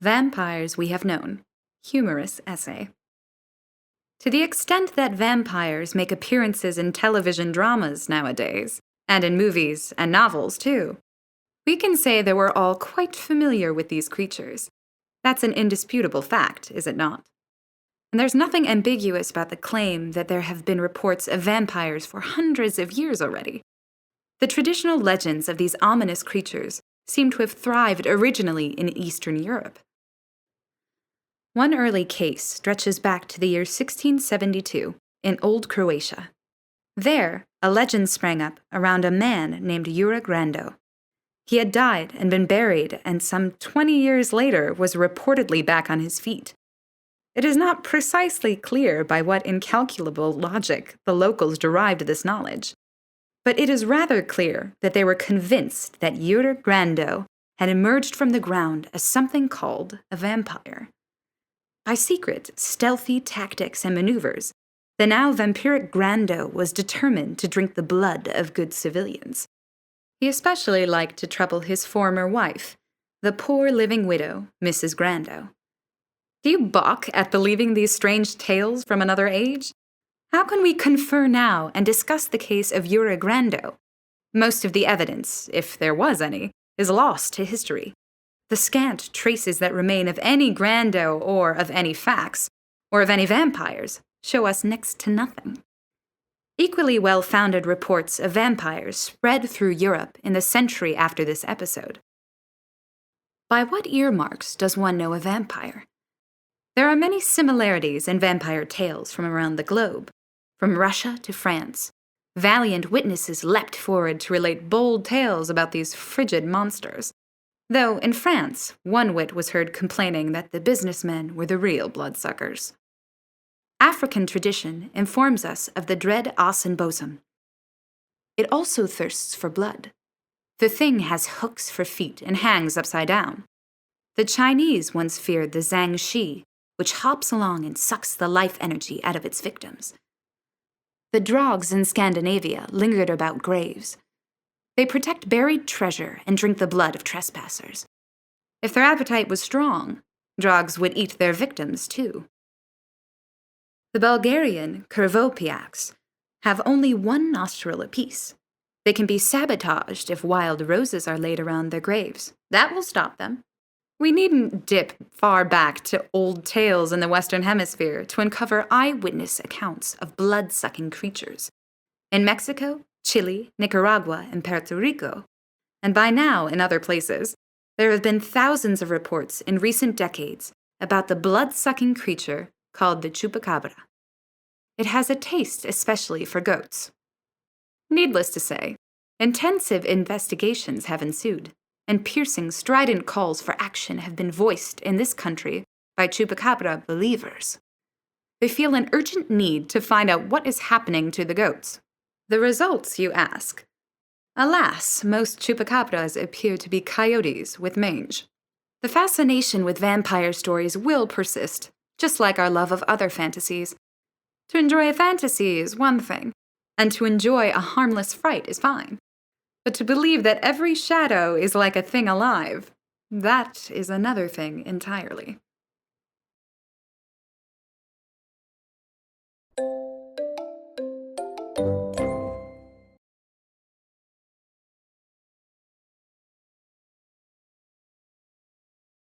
Vampires We Have Known. Humorous essay. To the extent that vampires make appearances in television dramas nowadays, and in movies and novels too, we can say that we're all quite familiar with these creatures. That's an indisputable fact, is it not? And there's nothing ambiguous about the claim that there have been reports of vampires for hundreds of years already. The traditional legends of these ominous creatures seem to have thrived originally in Eastern Europe. One early case stretches back to the year 1672 in Old Croatia. There, a legend sprang up around a man named Jure Grando. He had died and been buried, and some 20 years later was reportedly back on his feet. It is not precisely clear by what incalculable logic the locals derived this knowledge, but it is rather clear that they were convinced that Jure Grando had emerged from the ground as something called a vampire. By secret, stealthy tactics and maneuvers, the now vampiric Grando was determined to drink the blood of good civilians. He especially liked to trouble his former wife, the poor living widow, Mrs. Grando. Do you balk at believing these strange tales from another age? How can we confer now and discuss the case of Jure Grando? Most of the evidence, if there was any, is lost to history. The scant traces that remain of any Grando or of any facts, or of any vampires, show us next to nothing. Equally well-founded reports of vampires spread through Europe in the century after this episode. By what earmarks does one know a vampire? There are many similarities in vampire tales from around the globe. From Russia to France, valiant witnesses leapt forward to relate bold tales about these frigid monsters. Though in France, one wit was heard complaining that the businessmen were the real bloodsuckers. African tradition informs us of the dread Asen bosom. It also thirsts for blood. The thing has hooks for feet and hangs upside down. The Chinese once feared the Zhang Shi, which hops along and sucks the life energy out of its victims. The Drogs in Scandinavia lingered about graves. They protect buried treasure and drink the blood of trespassers. If their appetite was strong, Drogs would eat their victims too. The Bulgarian Krvopiaks have only one nostril apiece. They can be sabotaged if wild roses are laid around their graves. That will stop them. We needn't dip far back to old tales in the Western Hemisphere to uncover eyewitness accounts of blood-sucking creatures. In Mexico, Chile, Nicaragua, and Puerto Rico, and by now in other places, there have been thousands of reports in recent decades about the blood-sucking creature called the chupacabra. It has a taste especially for goats. Needless to say, intensive investigations have ensued, and piercing, strident calls for action have been voiced in this country by chupacabra believers. They feel an urgent need to find out what is happening to the goats. The results, you ask? Alas, most chupacabras appear to be coyotes with mange. The fascination with vampire stories will persist, just like our love of other fantasies. To enjoy a fantasy is one thing, and to enjoy a harmless fright is fine. But to believe that every shadow is like a thing alive, that is another thing entirely.